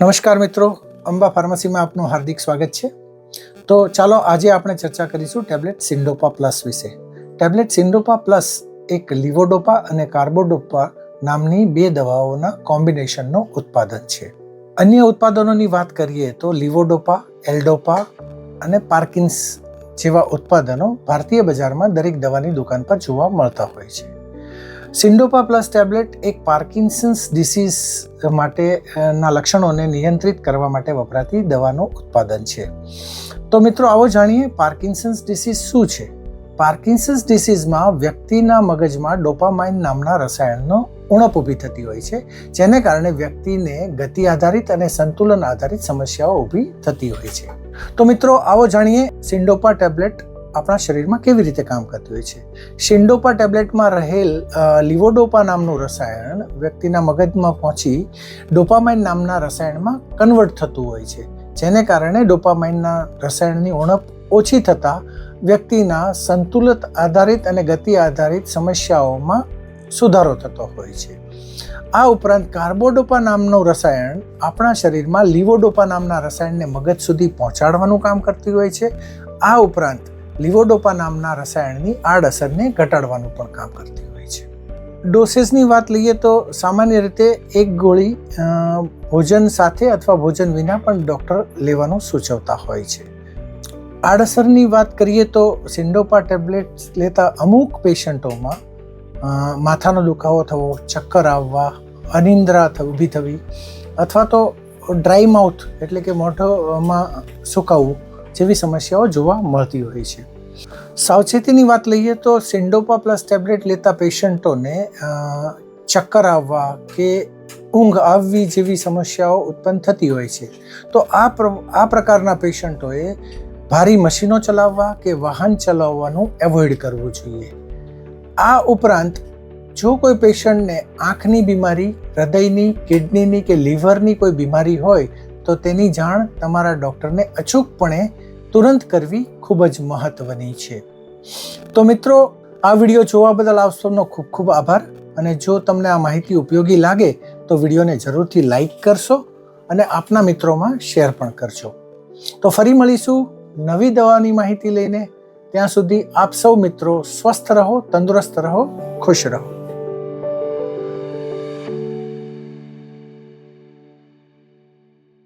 નમસ્કાર મિત્રો, અંબા ફાર્મસીમાં આપનું હાર્દિક સ્વાગત છે. તો ચાલો આજે આપણે ચર્ચા કરીશું ટેબ્લેટ સિન્ડોપા પ્લસ વિશે. ટેબ્લેટ સિન્ડોપા પ્લસ એક લીવોડોપા અને કાર્બોડોપા નામની બે દવાઓના કોમ્બિનેશનનો ઉત્પાદન છે. અન્ય ઉત્પાદનોની વાત કરીએ તો લીવોડોપા, એલ્ડોપા અને પાર્કિન્સ જેવા ઉત્પાદનો ભારતીય બજારમાં દરેક દવાની દુકાન પર જોવા મળતા હોય છે. સિન્ડોપા પ્લસ ટેબ્લેટ એક પાર્કિન્સન્સ ડિસીઝ માટેના લક્ષણોને નિયંત્રિત કરવા માટે વપરાતી દવાનું ઉત્પાદન છે. તો મિત્રો આવો જાણીએ પાર્કિન્સન્સ ડિસીઝ શું છે. પાર્કિન્સન્સ ડિસીઝમાં વ્યક્તિના મગજમાં ડોપામાઇન નામના રસાયણનો ઉણપ ઊભી થતી હોય છે, જેને કારણે વ્યક્તિને ગતિ આધારિત અને સંતુલન આધારિત સમસ્યાઓ ઊભી થતી હોય છે. તો મિત્રો આવો જાણીએ સિન્ડોપા ટેબ્લેટ આપણા શરીરમાં કેવી રીતે કામ કરતું હોય છે. સિન્ડોપા ટેબ્લેટમાં રહેલ લીવોડોપા નામનું રસાયણ વ્યક્તિના મગજમાં પહોંચી ડોપામાઇન નામના રસાયણમાં કન્વર્ટ થતું હોય છે, જેને કારણે ડોપામાઇનના રસાયણની ઉણપ ઓછી થતાં વ્યક્તિના સંતુલિત આધારિત અને ગતિ આધારિત સમસ્યાઓમાં સુધારો થતો હોય છે. આ ઉપરાંત કાર્બોડોપા નામનું રસાયણ આપણા શરીરમાં લીવોડોપા નામના રસાયણને મગજ સુધી પહોંચાડવાનું કામ કરતું હોય છે. આ ઉપરાંત લીવોડોપા નામના રસાયણની આડઅસરને ઘટાડવાનું પણ કામ કરતી હોય છે. ડોસેસની વાત લઈએ તો સામાન્ય રીતે એક ગોળી ભોજન સાથે અથવા ભોજન વિના પણ ડૉક્ટર લેવાનું સૂચવતા હોય છે. આડઅસરની વાત કરીએ તો સિન્ડોપા ટેબ્લેટ લેતા અમુક પેશન્ટોમાં માથાનો દુખાવો થવો, ચક્કર આવવા, અનિદ્રા ઊભી થવી અથવા તો ડ્રાય માઉથ એટલે કે મોઢામાં સુકાવવું જેવી સમસ્યાઓ જોવા મળતી હોય છે. સાવચેતીની વાત લઈએ તો સિન્ડોપા પ્લસ ટેબ્લેટ લેતા પેશન્ટોને ચક્કર આવવા કે ઊંઘ આવવી જેવી સમસ્યાઓ ઉત્પન્ન થતી હોય છે. તો આ પ્રકારના પેશન્ટોએ ભારી મશીનો ચલાવવા કે વાહન ચલાવવાનું એવોઇડ કરવું જોઈએ. આ ઉપરાંત જો કોઈ પેશન્ટને આંખની બીમારી, હૃદયની, કિડનીની કે લીવરની કોઈ બીમારી હોય તો તેની જાણ તમારા ડૉક્ટરને અચૂકપણે તુરંત કરવી ખૂબ જ મહત્વની છે. તો મિત્રો આ વિડીયો જોવા બદલ આપ સૌનો ખૂબ ખૂબ આભાર. અને જો તમને આ માહિતી ઉપયોગી લાગે તો વિડીયોને જરૂરથી લાઈક કરશો અને આપના મિત્રોમાં શેર પણ કરજો. તો ફરી મળીશું નવી દવાની માહિતી લઈને. ત્યાં સુધી આપ સૌ મિત્રો સ્વસ્થ રહો, તંદુરસ્ત રહો, ખુશ રહો.